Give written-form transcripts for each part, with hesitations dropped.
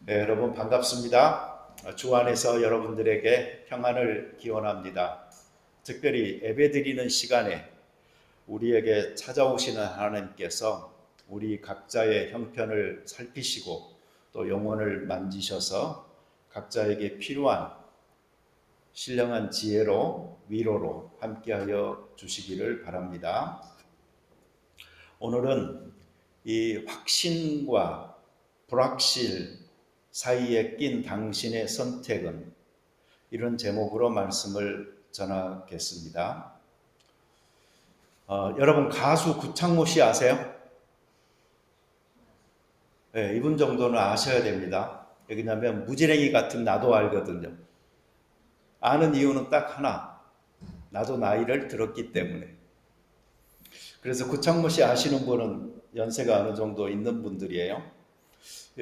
네, 여러분 반갑습니다. 주 안에서 여러분들에게 평안을 기원합니다. 특별히 예배드리는 시간에 우리에게 찾아오시는 하나님께서 우리 각자의 형편을 살피시고 또 영혼을 만지셔서 각자에게 필요한 신령한 지혜로 위로로 함께하여 주시기를 바랍니다. 오늘은 이 확신과 불확실 사이에 낀 당신의 선택은, 이런 제목으로 말씀을 전하겠습니다. 여러분 가수 구창모 씨 아세요? 네, 이분 정도는 아셔야 됩니다. 왜냐하면 무지랭이 같은 나도 알거든요. 아는 이유는 딱 하나, 나도 나이를 들었기 때문에. 그래서 구창모 씨 아시는 분은 연세가 어느 정도 있는 분들이에요.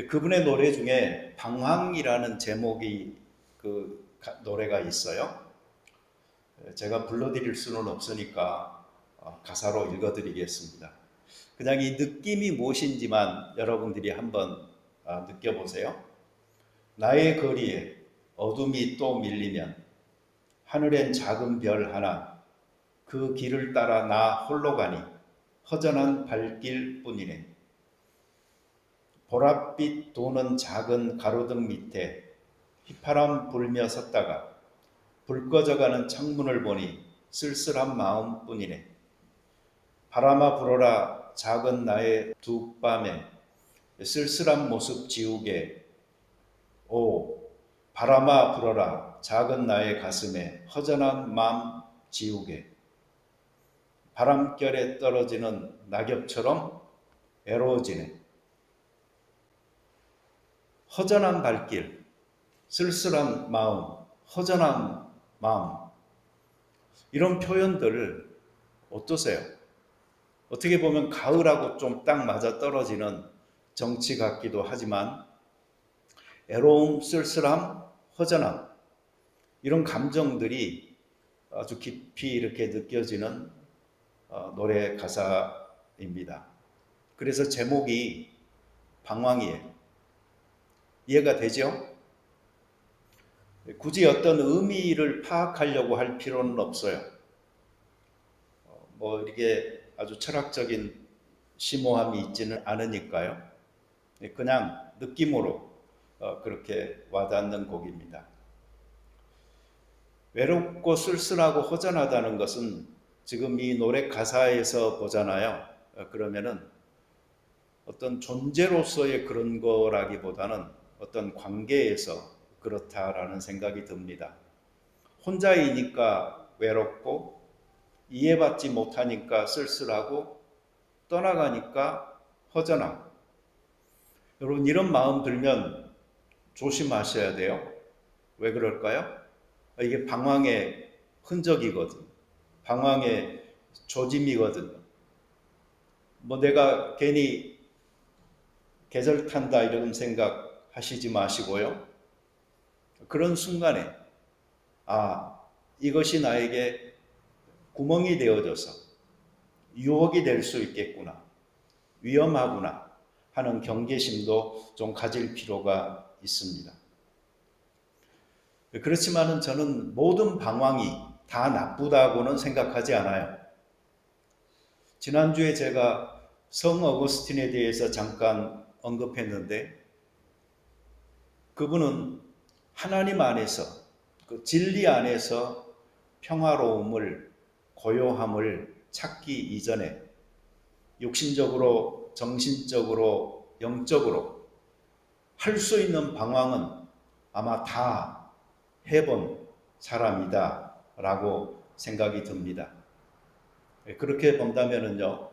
그분의 노래 중에 방황이라는 제목이 노래가 있어요. 제가 불러드릴 수는 없으니까 가사로 읽어드리겠습니다. 그냥 이 느낌이 무엇인지만 여러분들이 한번 느껴보세요. 나의 거리에 어둠이 또 밀리면 하늘엔 작은 별 하나, 그 길을 따라 나 홀로 가니 허전한 발길 뿐이네. 보랏빛 도는 작은 가로등 밑에 휘파람 불며 섰다가 불 꺼져가는 창문을 보니 쓸쓸한 마음뿐이네. 바람아 불어라 작은 나의 두 뺨에 쓸쓸한 모습 지우게. 오 바람아 불어라 작은 나의 가슴에 허전한 마음 지우게. 바람결에 떨어지는 낙엽처럼 외로워지네. 허전한 발길, 쓸쓸한 마음, 허전한 마음, 이런 표현들 어떠세요? 어떻게 보면 가을하고 좀 딱 맞아 떨어지는 정치 같기도 하지만, 애로움, 쓸쓸함, 허전함, 이런 감정들이 아주 깊이 이렇게 느껴지는 노래 가사입니다. 그래서 제목이 방황이에요. 이해가 되죠? 굳이 어떤 의미를 파악하려고 할 필요는 없어요. 이게 아주 철학적인 심오함이 있지는 않으니까요. 그냥 느낌으로 그렇게 와닿는 곡입니다. 외롭고 쓸쓸하고 허전하다는 것은 지금 이 노래 가사에서 보잖아요. 그러면은 어떤 존재로서의 그런 거라기보다는 어떤 관계에서 그렇다라는 생각이 듭니다. 혼자이니까 외롭고, 이해받지 못하니까 쓸쓸하고, 떠나가니까 허전하고. 여러분 이런 마음 들면 조심하셔야 돼요. 왜 그럴까요? 이게 방황의 흔적이거든. 방황의 조짐이거든요. 내가 괜히 계절 탄다 이런 생각 하시지 마시고요. 그런 순간에 이것이 나에게 구멍이 되어져서 유혹이 될 수 있겠구나, 위험하구나 하는 경계심도 좀 가질 필요가 있습니다. 그렇지만은 저는 모든 방황이 다 나쁘다고는 생각하지 않아요. 지난주에 제가 성 어거스틴에 대해서 잠깐 언급했는데, 그분은 하나님 안에서, 그 진리 안에서 평화로움을, 고요함을 찾기 이전에 육신적으로, 정신적으로, 영적으로 할 수 있는 방황은 아마 다 해본 사람이다 라고 생각이 듭니다. 그렇게 본다면요,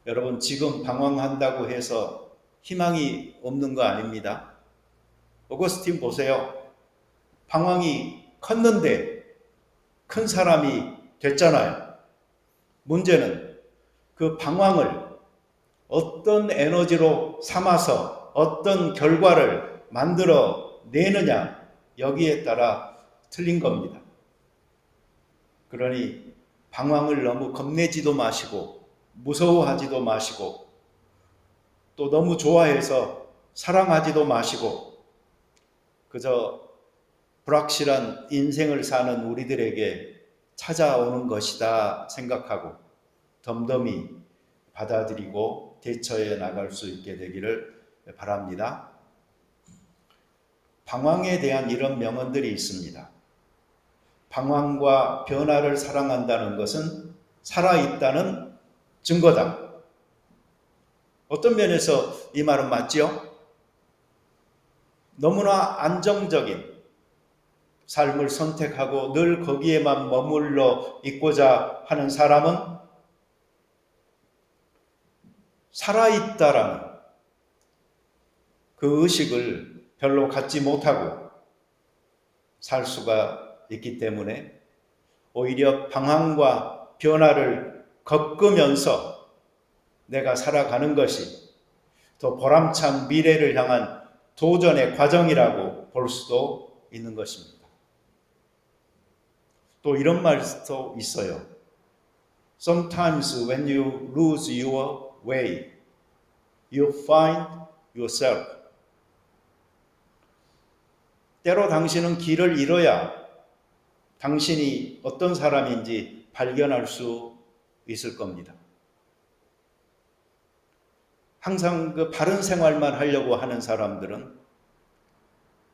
여러분 지금 방황한다고 해서 희망이 없는 거 아닙니다. 어거스틴 보세요. 방황이 컸는데 큰 사람이 됐잖아요. 문제는 그 방황을 어떤 에너지로 삼아서 어떤 결과를 만들어 내느냐, 여기에 따라 틀린 겁니다. 그러니 방황을 너무 겁내지도 마시고 무서워하지도 마시고 또 너무 좋아해서 사랑하지도 마시고 그저 불확실한 인생을 사는 우리들에게 찾아오는 것이다 생각하고 덤덤히 받아들이고 대처해 나갈 수 있게 되기를 바랍니다. 방황에 대한 이런 명언들이 있습니다. 방황과 변화를 사랑한다는 것은 살아있다는 증거다. 어떤 면에서 이 말은 맞지요? 너무나 안정적인 삶을 선택하고 늘 거기에만 머물러 있고자 하는 사람은 살아있다라는 그 의식을 별로 갖지 못하고 살 수가 있기 때문에 오히려 방황과 변화를 겪으면서 내가 살아가는 것이 더 보람찬 미래를 향한 도전의 과정이라고 볼 수도 있는 것입니다. 또 이런 말도 있어요. Sometimes when you lose your way, you find yourself. 때로 당신은 길을 잃어야 당신이 어떤 사람인지 발견할 수 있을 겁니다. 항상 그 바른 생활만 하려고 하는 사람들은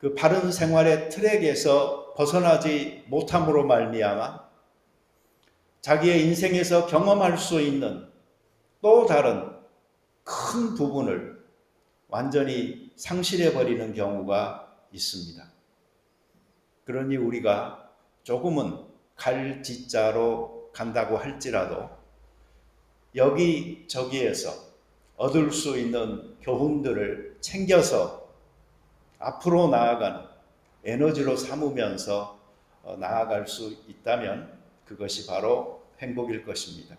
그 바른 생활의 트랙에서 벗어나지 못함으로 말미암아 자기의 인생에서 경험할 수 있는 또 다른 큰 부분을 완전히 상실해버리는 경우가 있습니다. 그러니 우리가 조금은 갈짓자로 간다고 할지라도 여기저기에서 얻을 수 있는 교훈들을 챙겨서 앞으로 나아가는 에너지로 삼으면서 나아갈 수 있다면 그것이 바로 행복일 것입니다.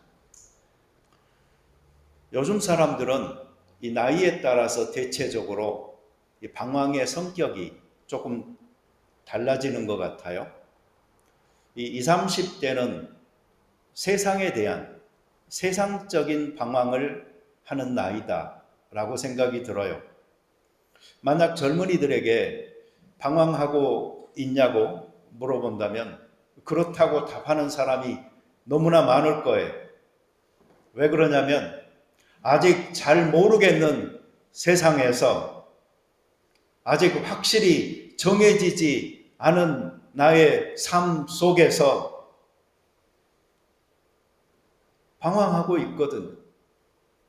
요즘 사람들은 이 나이에 따라서 대체적으로 이 방황의 성격이 조금 달라지는 것 같아요. 이 20, 30대는 세상에 대한 세상적인 방황을 하는 나이다라고 생각이 들어요. 만약 젊은이들에게 방황하고 있냐고 물어본다면 그렇다고 답하는 사람이 너무나 많을 거예요. 왜 그러냐면 아직 잘 모르겠는 세상에서 아직 확실히 정해지지 않은 나의 삶 속에서 방황하고 있거든.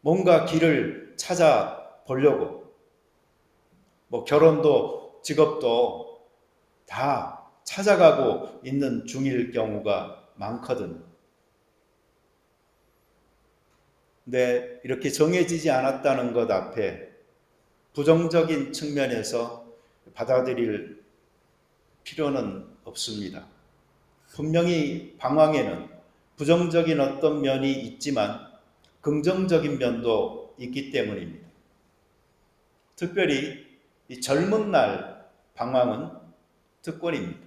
뭔가 길을 찾아보려고. 결혼도 직업도 다 찾아가고 있는 중일 경우가 많거든. 근데 이렇게 정해지지 않았다는 것 앞에 부정적인 측면에서 받아들일 필요는 없습니다. 분명히 방황에는 부정적인 어떤 면이 있지만 긍정적인 면도 있기 때문입니다. 특별히 이 젊은 날 방황은 특권입니다.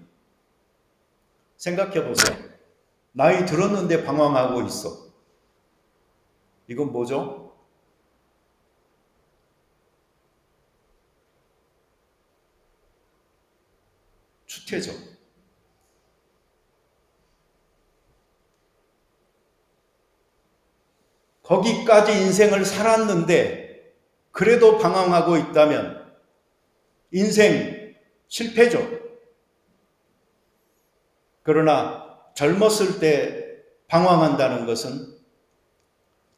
생각해 보세요. 나이 들었는데 방황하고 있어. 이건 뭐죠? 추태죠. 거기까지 인생을 살았는데 그래도 방황하고 있다면 인생 실패죠. 그러나 젊었을 때 방황한다는 것은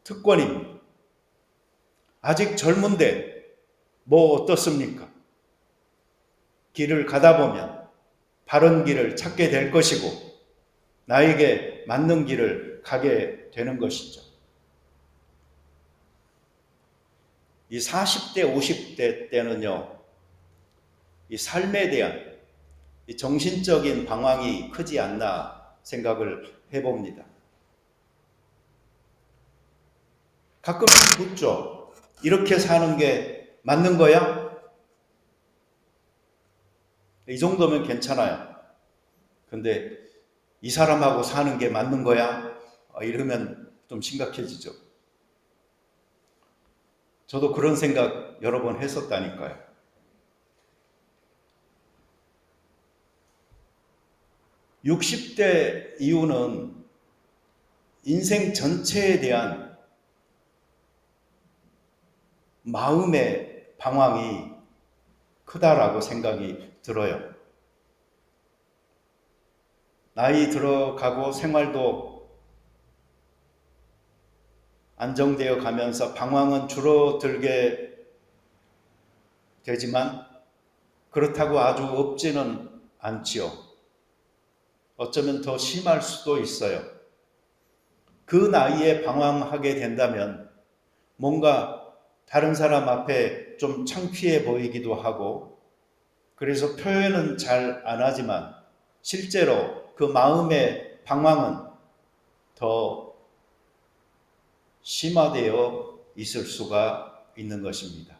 특권입니다. 아직 젊은데 뭐 어떻습니까? 길을 가다 보면 바른 길을 찾게 될 것이고 나에게 맞는 길을 가게 되는 것이죠. 이 40대, 50대 때는요, 이 삶에 대한 이 정신적인 방황이 크지 않나 생각을 해봅니다. 가끔 묻죠. 이렇게 사는 게 맞는 거야? 이 정도면 괜찮아요. 근데 이 사람하고 사는 게 맞는 거야? 이러면 좀 심각해지죠. 저도 그런 생각 여러 번 했었다니까요. 60대 이후는 인생 전체에 대한 마음의 방황이 크다라고 생각이 들어요. 나이 들어가고 생활도 안정되어 가면서 방황은 줄어들게 되지만 그렇다고 아주 없지는 않지요. 어쩌면 더 심할 수도 있어요. 그 나이에 방황하게 된다면 뭔가 다른 사람 앞에 좀 창피해 보이기도 하고, 그래서 표현은 잘 안 하지만 실제로 그 마음의 방황은 더 심화되어 있을 수가 있는 것입니다.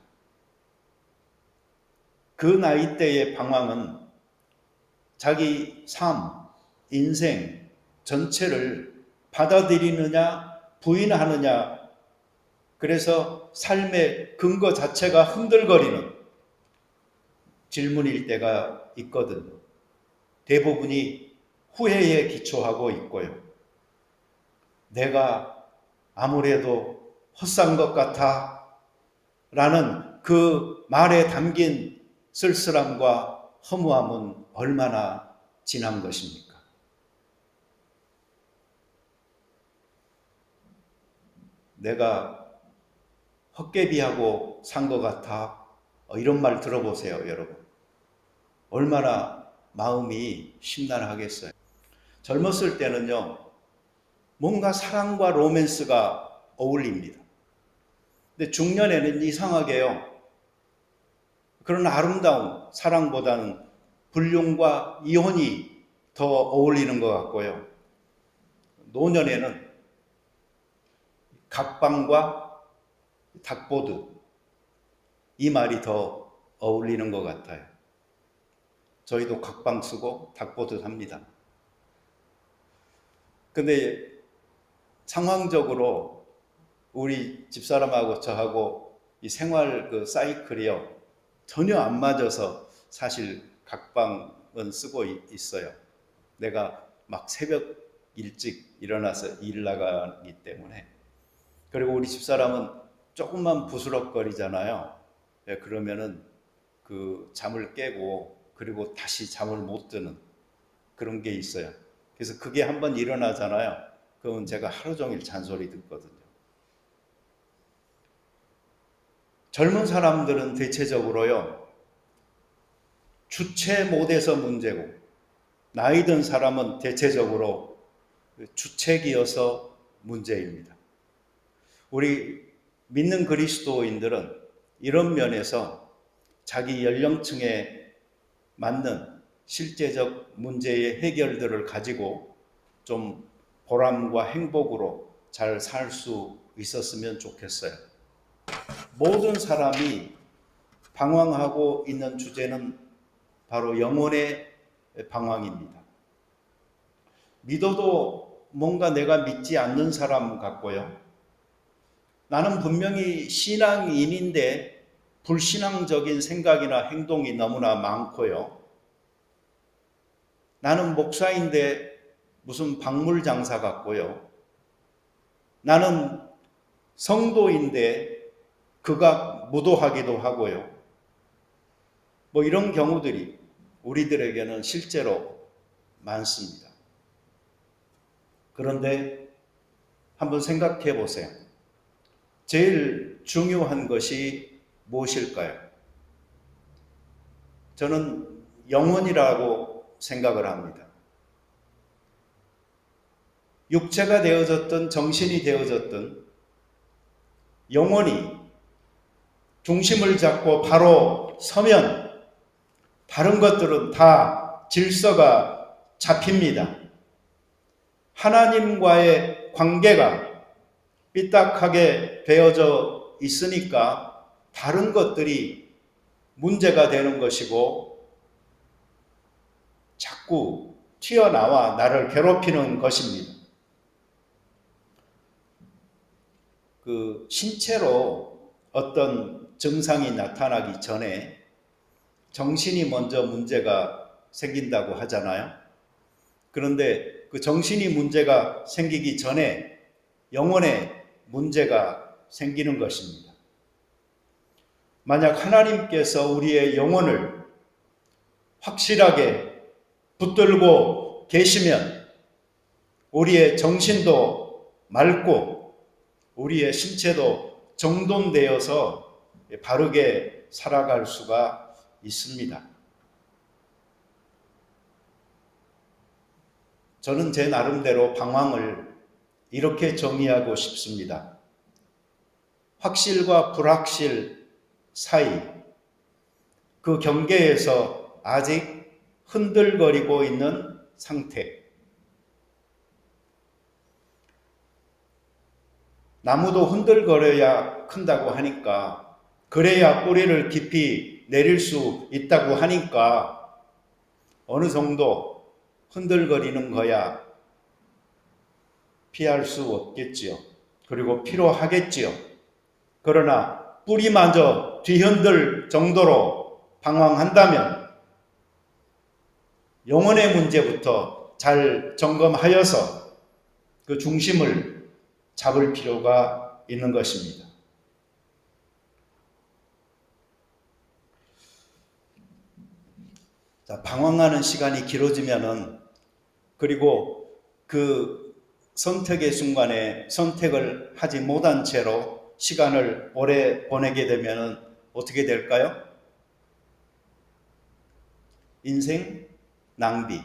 그 나이대의 방황은 자기 삶, 인생 전체를 받아들이느냐 부인하느냐, 그래서 삶의 근거 자체가 흔들거리는 질문일 때가 있거든요. 대부분이 후회에 기초하고 있고요. 내가 아무래도 헛산 것 같아 라는 그 말에 담긴 쓸쓸함과 허무함은 얼마나 진한 것입니까? 내가 헛개비하고 산 것 같아, 이런 말 들어보세요, 여러분. 얼마나 마음이 심란하겠어요. 젊었을 때는요, 뭔가 사랑과 로맨스가 어울립니다. 근데 중년에는 이상하게요, 그런 아름다운 사랑보다는 불륜과 이혼이 더 어울리는 것 같고요. 노년에는 각방과 닭보드, 이 말이 더 어울리는 것 같아요. 저희도 각방 쓰고 닭보드 삽니다. 근데 상황적으로 우리 집사람하고 저하고 이 생활 그 사이클이요, 전혀 안 맞아서 사실 각방은 쓰고 있어요. 내가 막 새벽 일찍 일어나서 일 나가기 때문에. 그리고 우리 집사람은 조금만 부스럭거리잖아요. 그러면은 그 잠을 깨고 그리고 다시 잠을 못 드는 그런 게 있어요. 그래서 그게 한번 일어나잖아요. 그러면 제가 하루 종일 잔소리 듣거든요. 젊은 사람들은 대체적으로요, 주체 못해서 문제고, 나이 든 사람은 대체적으로 주책이어서 문제입니다. 우리 믿는 그리스도인들은 이런 면에서 자기 연령층에 맞는 실제적 문제의 해결들을 가지고 좀 보람과 행복으로 잘 살 수 있었으면 좋겠어요. 모든 사람이 방황하고 있는 주제는 바로 영혼의 방황입니다. 믿어도 뭔가 내가 믿지 않는 사람 같고요. 나는 분명히 신앙인인데 불신앙적인 생각이나 행동이 너무나 많고요. 나는 목사인데 무슨 박물 장사 같고요. 나는 성도인데 극악 무도하기도 하고요. 뭐 이런 경우들이 우리들에게는 실제로 많습니다. 그런데 한번 생각해 보세요. 제일 중요한 것이 무엇일까요? 저는 영혼이라고 생각을 합니다. 육체가 되어졌든 정신이 되어졌든 영혼이 중심을 잡고 바로 서면 다른 것들은 다 질서가 잡힙니다. 하나님과의 관계가 삐딱하게 되어져 있으니까 다른 것들이 문제가 되는 것이고 자꾸 튀어나와 나를 괴롭히는 것입니다. 그 신체로 어떤 증상이 나타나기 전에 정신이 먼저 문제가 생긴다고 하잖아요. 그런데 그 정신이 문제가 생기기 전에 영혼의 문제가 생기는 것입니다. 만약 하나님께서 우리의 영혼을 확실하게 붙들고 계시면 우리의 정신도 맑고 우리의 신체도 정돈되어서 바르게 살아갈 수가 있습니다. 저는 제 나름대로 방황을 이렇게 정의하고 싶습니다. 확실과 불확실 사이, 그 경계에서 아직 흔들거리고 있는 상태. 나무도 흔들거려야 큰다고 하니까, 그래야 뿌리를 깊이 내릴 수 있다고 하니까 어느 정도 흔들거리는 거야 피할 수 없겠지요. 그리고 필요하겠지요. 그러나 뿌리마저 뒤흔들 정도로 방황한다면 영혼의 문제부터 잘 점검하여서 그 중심을 잡을 필요가 있는 것입니다. 자, 방황하는 시간이 길어지면은, 그리고 그 선택의 순간에 선택을 하지 못한 채로 시간을 오래 보내게 되면은 어떻게 될까요? 인생 낭비,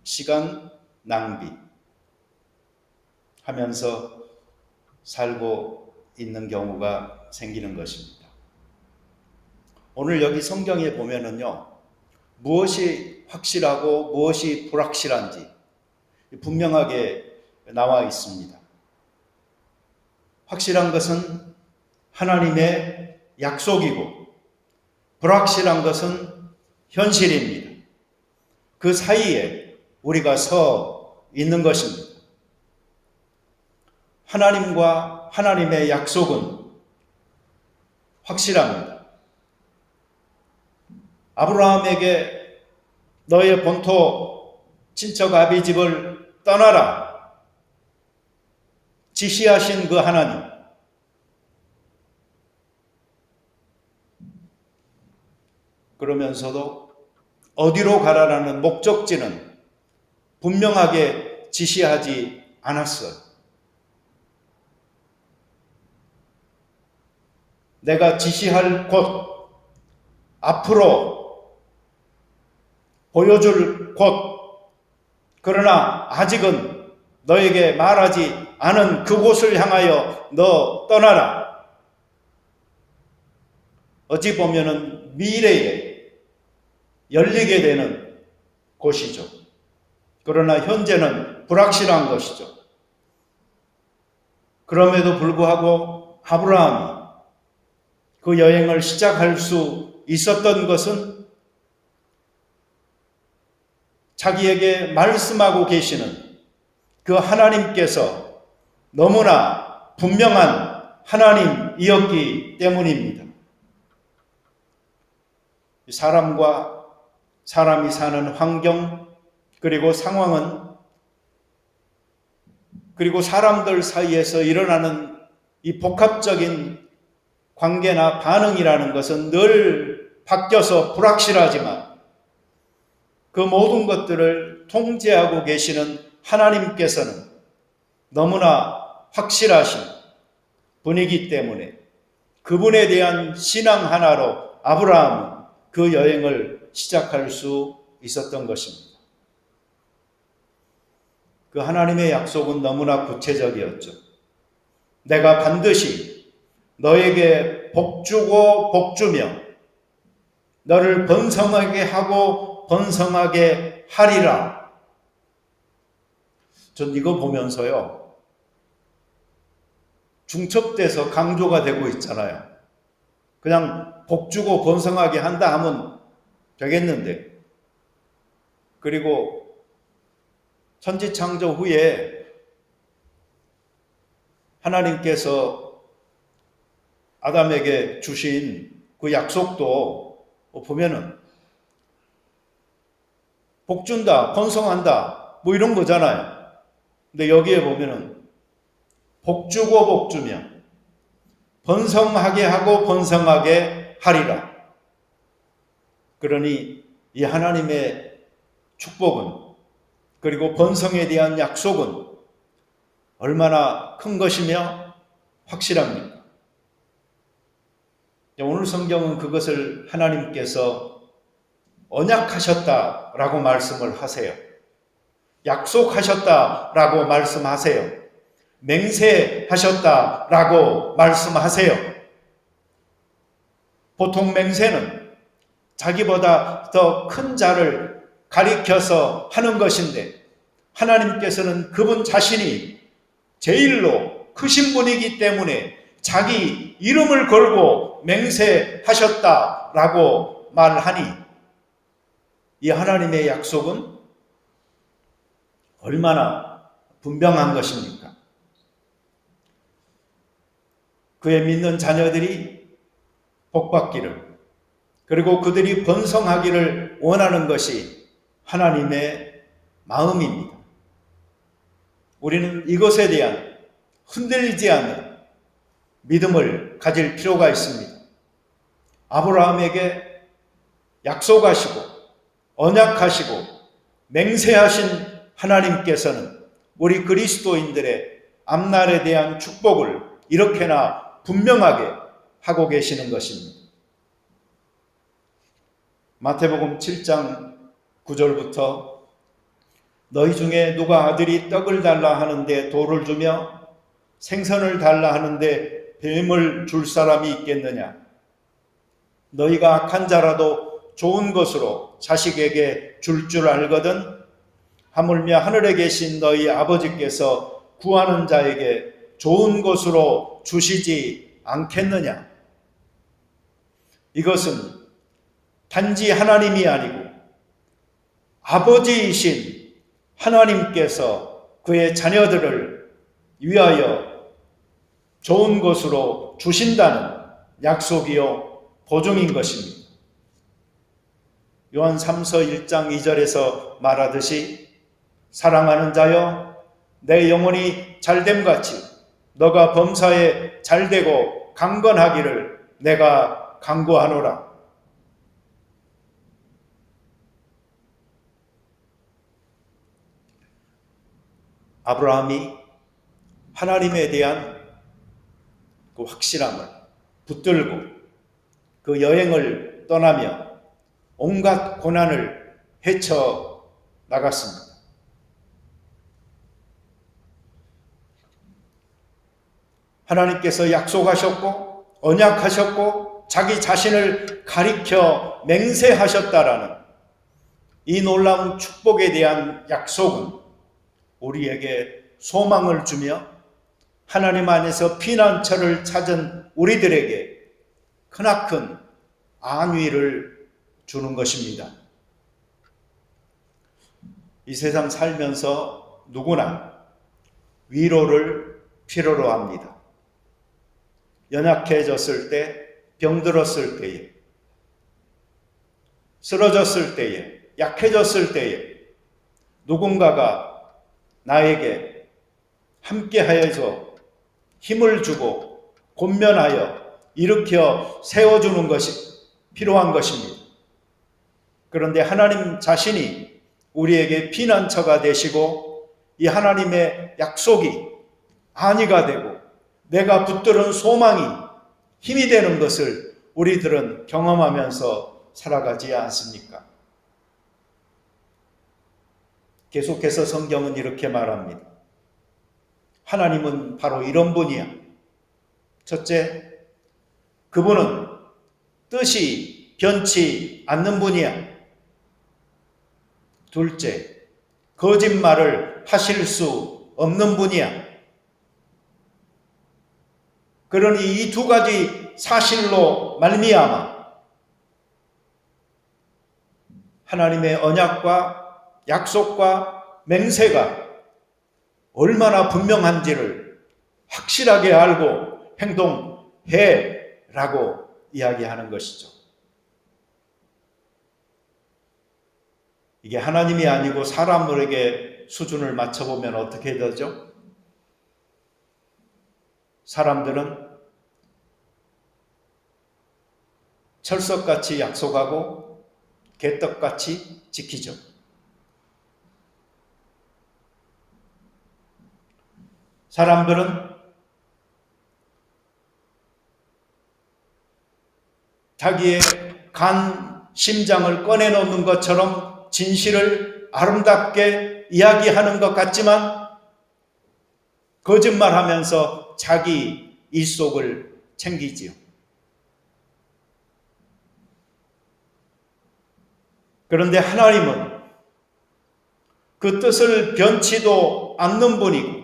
시간 낭비 하면서 살고 있는 경우가 생기는 것입니다. 오늘 여기 성경에 보면은요, 무엇이 확실하고 무엇이 불확실한지 분명하게 나와 있습니다. 확실한 것은 하나님의 약속이고 불확실한 것은 현실입니다. 그 사이에 우리가 서 있는 것입니다. 하나님과 하나님의 약속은 확실합니다. 아브라함에게 너의 본토 친척 아비 집을 떠나라 지시하신 그 하나님, 그러면서도 어디로 가라라는 목적지는 분명하게 지시하지 않았어요. 내가 지시할 곳, 앞으로 보여줄 곳, 그러나 아직은 너에게 말하지 않은 그곳을 향하여 너 떠나라. 어찌 보면은 미래에 열리게 되는 곳이죠. 그러나 현재는 불확실한 것이죠. 그럼에도 불구하고 아브라함이 그 여행을 시작할 수 있었던 것은 자기에게 말씀하고 계시는 그 하나님께서 너무나 분명한 하나님이었기 때문입니다. 사람과 사람이 사는 환경, 그리고 상황은, 그리고 사람들 사이에서 일어나는 이 복합적인 관계나 반응이라는 것은 늘 바뀌어서 불확실하지만 그 모든 것들을 통제하고 계시는 하나님께서는 너무나 확실하신 분이기 때문에 그분에 대한 신앙 하나로 아브라함은 그 여행을 시작할 수 있었던 것입니다. 그 하나님의 약속은 너무나 구체적이었죠. 내가 반드시 너에게 복주고 복주며 너를 번성하게 하고 번성하게 하리라. 전 이거 보면서요, 중첩돼서 강조가 되고 있잖아요. 그냥 복주고 번성하게 한다 하면 되겠는데, 그리고 천지창조 후에 하나님께서 아담에게 주신 그 약속도 보면은 복준다, 번성한다, 뭐 이런 거잖아요. 근데 여기에 보면은 복주고 복주며 번성하게 하고 번성하게 하리라. 그러니 이 하나님의 축복은, 그리고 번성에 대한 약속은 얼마나 큰 것이며 확실합니까? 오늘 성경은 그것을 하나님께서 언약하셨다라고 말씀을 하세요. 약속하셨다라고 말씀하세요. 맹세하셨다라고 말씀하세요. 보통 맹세는 자기보다 더 큰 자를 가리켜서 하는 것인데, 하나님께서는 그분 자신이 제일로 크신 분이기 때문에 자기 이름을 걸고 맹세하셨다라고 말하니, 이 하나님의 약속은 얼마나 분명한 것입니까? 그의 믿는 자녀들이 복받기를, 그리고 그들이 번성하기를 원하는 것이 하나님의 마음입니다. 우리는 이것에 대한 흔들리지 않는 믿음을 가질 필요가 있습니다. 아브라함에게 약속하시고 언약하시고 맹세하신 하나님께서는 우리 그리스도인들의 앞날에 대한 축복을 이렇게나 분명하게 하고 계시는 것입니다. 마태복음 7장 9절부터 너희 중에 누가 아들이 떡을 달라 하는데 돌을 주며 생선을 달라 하는데 뱀을 줄 사람이 있겠느냐? 너희가 악한 자라도 좋은 것으로 자식에게 줄 알거든 하물며 하늘에 계신 너희 아버지께서 구하는 자에게 좋은 것으로 주시지 않겠느냐? 이것은 단지 하나님이 아니고 아버지이신 하나님께서 그의 자녀들을 위하여 좋은 것으로 주신다는 약속이요 보증인 것입니다. 요한 3서 1장 2절에서 말하듯이 사랑하는 자여 내 영혼이 잘됨같이 너가 범사에 잘되고 강건하기를 내가 간구하노라. 아브라함이 하나님에 대한 그 확실함을 붙들고 그 여행을 떠나며 온갖 고난을 헤쳐 나갔습니다. 하나님께서 약속하셨고 언약하셨고 자기 자신을 가리켜 맹세하셨다라는 이 놀라운 축복에 대한 약속은 우리에게 소망을 주며 하나님 안에서 피난처를 찾은 우리들에게 크나큰 안위를 주는 것입니다. 이 세상 살면서 누구나 위로를 필요로 합니다. 연약해졌을 때, 병들었을 때에, 쓰러졌을 때에, 약해졌을 때에 누군가가 나에게 함께하여서 힘을 주고 권면하여 일으켜 세워주는 것이 필요한 것입니다. 그런데 하나님 자신이 우리에게 피난처가 되시고 이 하나님의 약속이 안위가 되고 내가 붙들은 소망이 힘이 되는 것을 우리들은 경험하면서 살아가지 않습니까? 계속해서 성경은 이렇게 말합니다. 하나님은 바로 이런 분이야. 첫째, 그분은 뜻이 변치 않는 분이야. 둘째, 거짓말을 하실 수 없는 분이야. 그러니 이 두 가지 사실로 말미암아 하나님의 언약과 약속과 맹세가 얼마나 분명한지를 확실하게 알고 행동해라고 이야기하는 것이죠. 이게 하나님이 아니고 사람들에게 수준을 맞춰보면 어떻게 되죠? 사람들은 철석같이 약속하고 개떡같이 지키죠. 사람들은 자기의 심장을 꺼내놓는 것처럼 진실을 아름답게 이야기하는 것 같지만 거짓말하면서 자기 일속을 챙기지요. 그런데 하나님은 그 뜻을 변치도 않는 분이고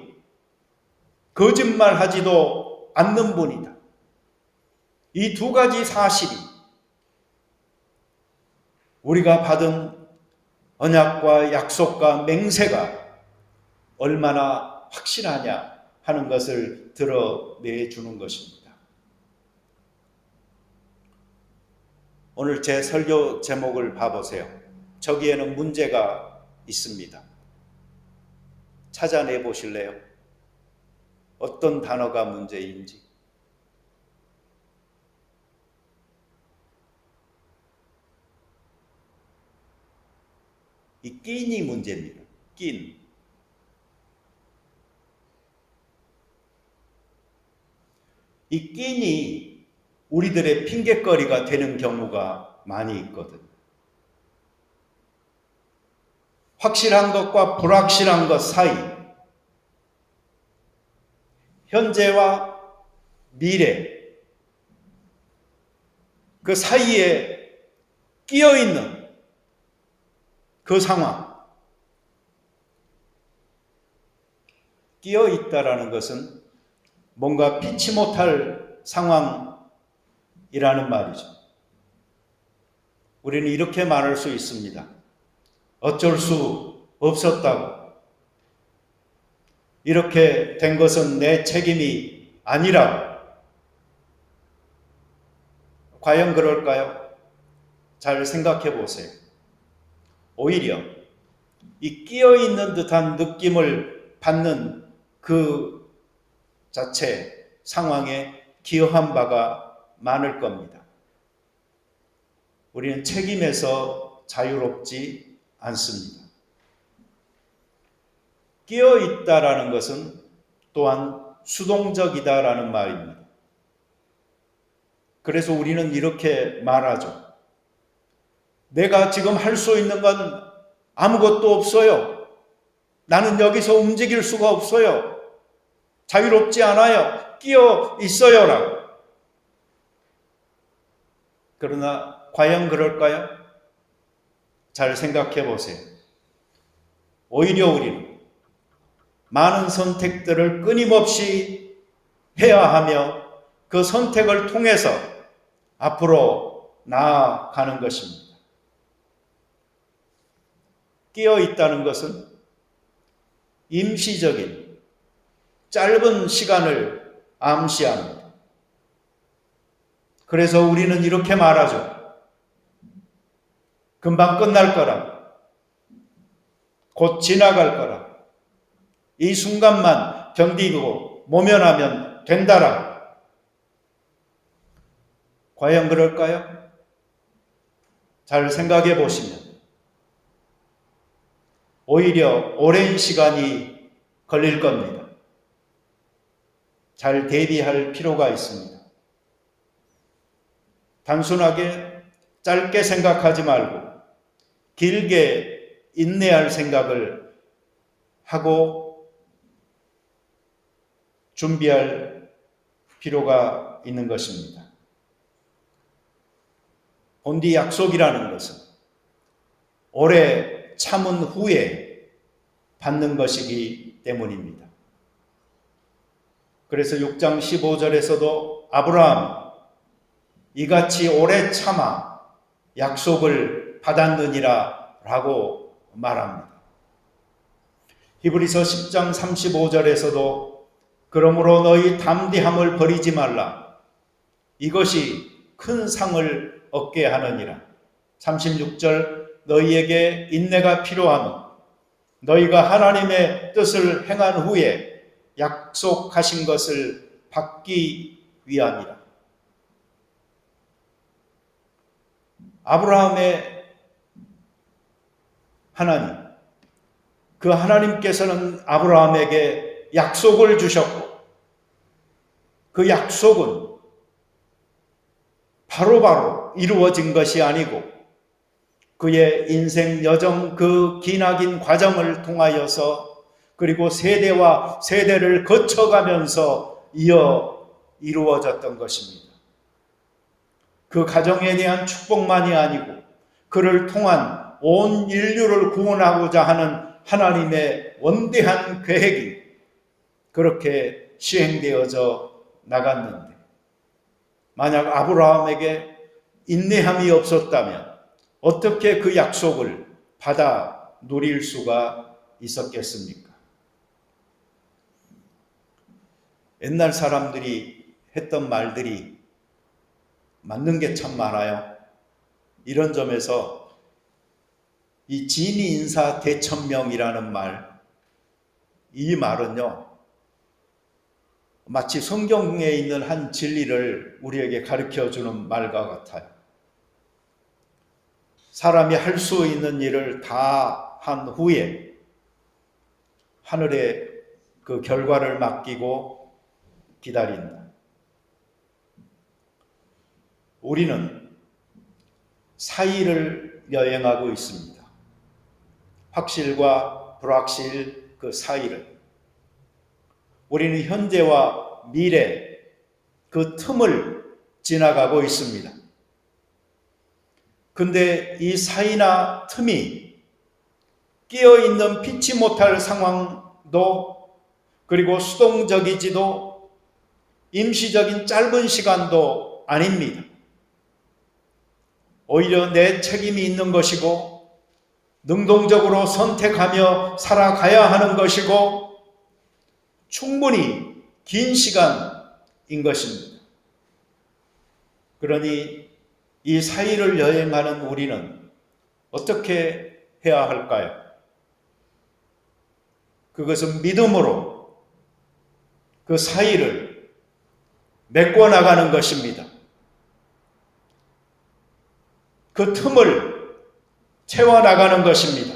거짓말하지도 않는 분이다. 이 두 가지 사실이 우리가 받은 언약과 약속과 맹세가 얼마나 확실하냐 하는 것을 드러내주는 것입니다. 오늘 제 설교 제목을 봐보세요. 저기에는 문제가 있습니다. 찾아내 보실래요? 어떤 단어가 문제인지. 이 낀이 문제입니다. 낀. 이 낀이 우리들의 핑곗거리가 되는 경우가 많이 있거든요. 확실한 것과 불확실한 것 사이, 현재와 미래, 그 사이에 끼어 있는 그 상황. 끼어 있다라는 것은 뭔가 피치 못할 상황이라는 말이죠. 우리는 이렇게 말할 수 있습니다. 어쩔 수 없었다고. 이렇게 된 것은 내 책임이 아니라고. 과연 그럴까요? 잘 생각해 보세요. 오히려 이 끼어 있는 듯한 느낌을 받는 그 자체 상황에 기여한 바가 많을 겁니다. 우리는 책임에서 자유롭지 않습니다. 끼어 있다라는 것은 또한 수동적이다라는 말입니다. 그래서 우리는 이렇게 말하죠. 내가 지금 할 수 있는 건 아무것도 없어요. 나는 여기서 움직일 수가 없어요. 자유롭지 않아요. 끼어 있어요라고. 그러나 과연 그럴까요? 잘 생각해 보세요. 오히려 우리는 많은 선택들을 끊임없이 해야 하며 그 선택을 통해서 앞으로 나아가는 것입니다. 끼어 있다는 것은 임시적인 짧은 시간을 암시합니다. 그래서 우리는 이렇게 말하죠. 금방 끝날 거라. 곧 지나갈 거라. 이 순간만 견디고 모면하면 된다라. 과연 그럴까요? 잘 생각해 보시면 오히려 오랜 시간이 걸릴 겁니다. 잘 대비할 필요가 있습니다. 단순하게 짧게 생각하지 말고 길게 인내할 생각을 하고 준비할 필요가 있는 것입니다. 본디 약속이라는 것은 오래 참은 후에 받는 것이기 때문입니다. 그래서 6장 15절에서도 아브라함 이같이 오래 참아 약속을 받았느니라 라고 말합니다. 히브리서 10장 35절에서도 그러므로 너희 담대함을 버리지 말라. 이것이 큰 상을 얻게 하느니라. 36절 너희에게 인내가 필요하며 너희가 하나님의 뜻을 행한 후에 약속하신 것을 받기 위함이라. 아브라함의 하나님, 그 하나님께서는 아브라함에게 약속을 주셨고, 그 약속은 바로바로 이루어진 것이 아니고 그의 인생 여정, 그 기나긴 과정을 통하여서, 그리고 세대와 세대를 거쳐가면서 이루어졌던 것입니다. 그 가정에 대한 축복만이 아니고 그를 통한 온 인류를 구원하고자 하는 하나님의 원대한 계획이 그렇게 시행되어져 나갔는데, 만약 아브라함에게 인내함이 없었다면 어떻게 그 약속을 받아 누릴 수가 있었겠습니까? 옛날 사람들이 했던 말들이 맞는 게 참 많아요. 이런 점에서 이 진이인사 대천명이라는 말, 이 말은요, 마치 성경에 있는 한 진리를 우리에게 가르쳐주는 말과 같아요. 사람이 할 수 있는 일을 다 한 후에 하늘에 그 결과를 맡기고 기다린다. 우리는 사이를 여행하고 있습니다. 확실과 불확실, 그 사이를. 우리는 현재와 미래, 그 틈을 지나가고 있습니다. 근데 이 사이나 틈이 끼어있는 피치 못할 상황도, 그리고 수동적이지도 임시적인 짧은 시간도 아닙니다. 오히려 내 책임이 있는 것이고 능동적으로 선택하며 살아가야 하는 것이고 충분히 긴 시간인 것입니다. 그러니 이 사이를 여행하는 우리는 어떻게 해야 할까요? 그것은 믿음으로 그 사이를 메꿔나가는 것입니다. 그 틈을 채워나가는 것입니다.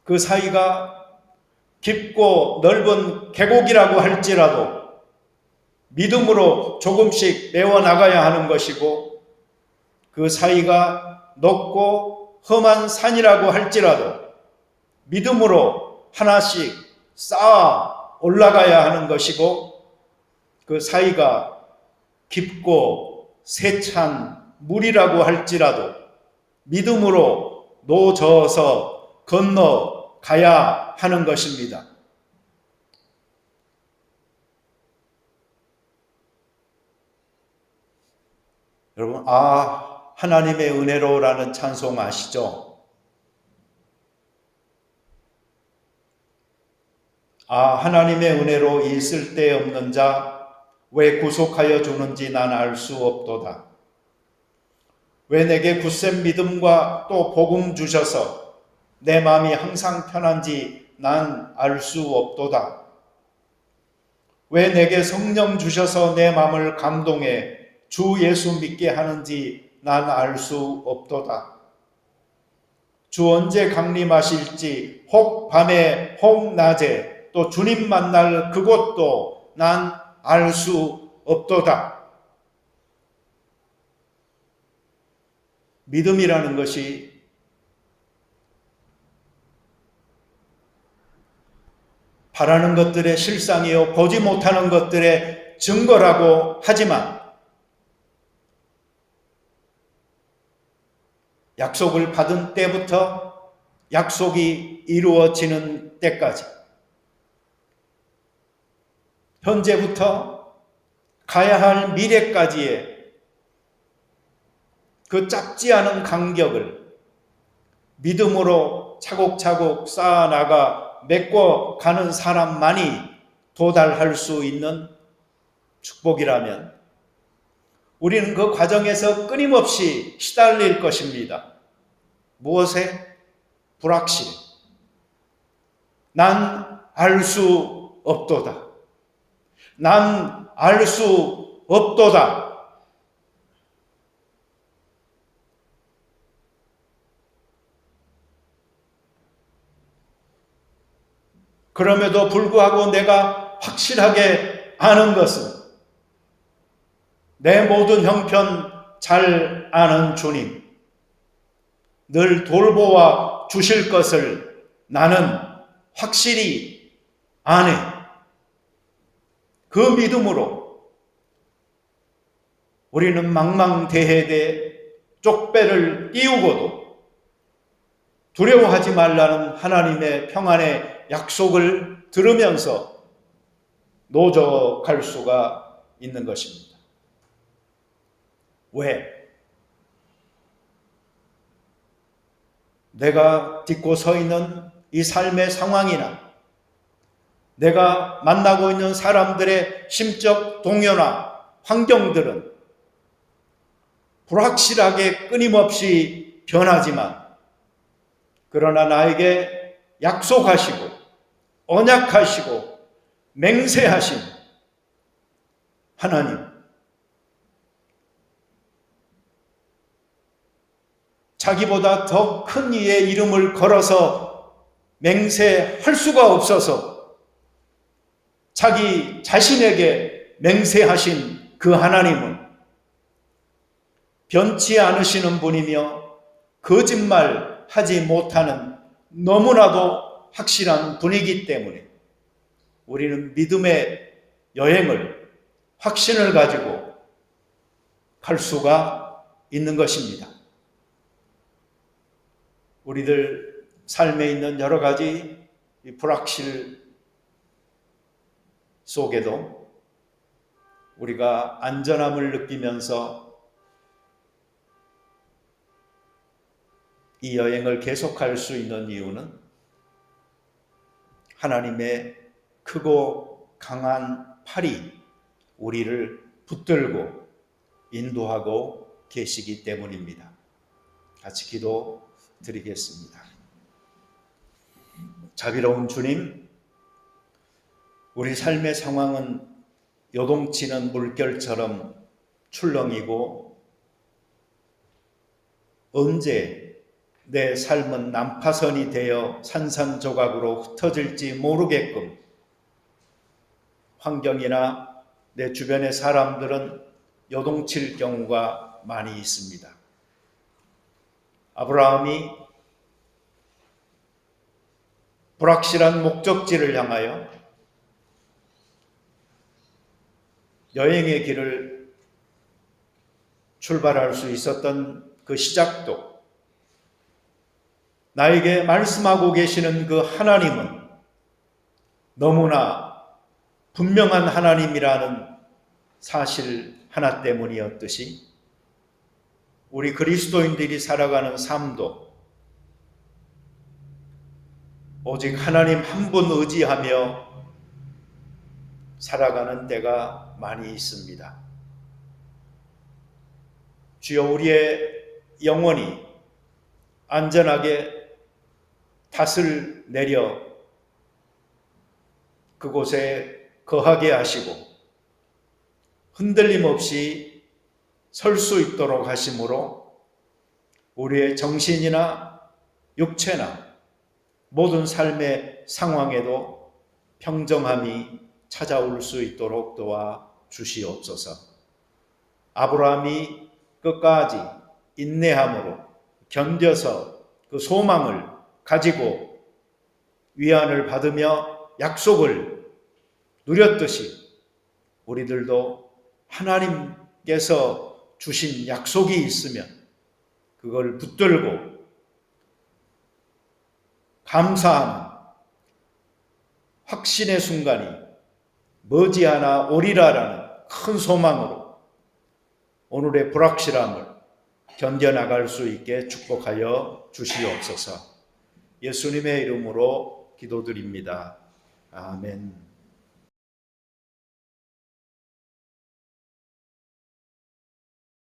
그 사이가 깊고 넓은 계곡이라고 할지라도 믿음으로 조금씩 메워나가야 하는 것이고, 그 사이가 높고 험한 산이라고 할지라도 믿음으로 하나씩 쌓아 올라가야 하는 것이고, 그 사이가 깊고 세찬 물이라고 할지라도 믿음으로 노저어서 건너가야 하는 것입니다. 여러분, 하나님의 은혜로라는 찬송 아시죠? 하나님의 은혜로 이 쓸데없는 자 왜 구속하여 주는지 난 알 수 없도다. 왜 내게 굳센 믿음과 또 복음 주셔서 내 마음이 항상 편한지 난 알 수 없도다. 왜 내게 성령 주셔서 내 마음을 감동해 주 예수 믿게 하는지 난 알 수 없도다. 주 언제 강림하실지 혹 밤에 혹 낮에 또 주님 만날 그곳도 난 알 수 없도다. 믿음이라는 것이 바라는 것들의 실상이요 보지 못하는 것들의 증거라고 하지만, 약속을 받은 때부터 약속이 이루어지는 때까지, 현재부터 가야 할 미래까지의 그 짧지 않은 간격을 믿음으로 차곡차곡 쌓아나가 메꿔가는 사람만이 도달할 수 있는 축복이라면 우리는 그 과정에서 끊임없이 시달릴 것입니다. 무엇에? 불확실해. 난 알 수 없도다. 난 알 수 없도다. 그럼에도 불구하고 내가 확실하게 아는 것은 내 모든 형편 잘 아는 주님, 늘 돌보아 주실 것을 나는 확실히 아네. 그 믿음으로 우리는 망망대해에 쪽배를 띄우고도 두려워하지 말라는 하나님의 평안의 약속을 들으면서 노져갈 수가 있는 것입니다. 왜? 내가 딛고 서 있는 이 삶의 상황이나 내가 만나고 있는 사람들의 심적 동요나 환경들은 불확실하게 끊임없이 변하지만 그러나 나에게 약속하시고 언약하시고 맹세하신 하나님, 자기보다 더 큰 이의 이름을 걸어서 맹세할 수가 없어서 자기 자신에게 맹세하신 그 하나님은 변치 않으시는 분이며 거짓말하지 못하는 너무나도 확실한 분이기 때문에 우리는 믿음의 여행을, 확신을 가지고 갈 수가 있는 것입니다. 우리들 삶에 있는 여러 가지 불확실 속에도 우리가 안전함을 느끼면서 이 여행을 계속할 수 있는 이유는 하나님의 크고 강한 팔이 우리를 붙들고 인도하고 계시기 때문입니다. 같이 기도드리겠습니다. 자비로운 주님, 우리 삶의 상황은 요동치는 물결처럼 출렁이고 언제 내 삶은 난파선이 되어 산산조각으로 흩어질지 모르게끔 환경이나 내 주변의 사람들은 요동칠 경우가 많이 있습니다. 아브라함이 불확실한 목적지를 향하여 여행의 길을 출발할 수 있었던 그 시작도 나에게 말씀하고 계시는 그 하나님은 너무나 분명한 하나님이라는 사실 하나 때문이었듯이 우리 그리스도인들이 살아가는 삶도 오직 하나님 한 분 의지하며 살아가는 때가 많이 있습니다. 주여, 우리의 영혼이 안전하게 탓을 내려 그곳에 거하게 하시고 흔들림 없이 설 수 있도록 하심으로 우리의 정신이나 육체나 모든 삶의 상황에도 평정함이 찾아올 수 있도록 도와 주시옵소서. 아브라함이 끝까지 인내함으로 견뎌서 그 소망을 가지고 위안을 받으며 약속을 누렸듯이 우리들도 하나님께서 주신 약속이 있으면 그걸 붙들고 감사하는 확신의 순간이 머지않아 오리라라는 큰 소망으로 오늘의 불확실함을 견뎌나갈 수 있게 축복하여 주시옵소서. 예수님의 이름으로 기도드립니다. 아멘.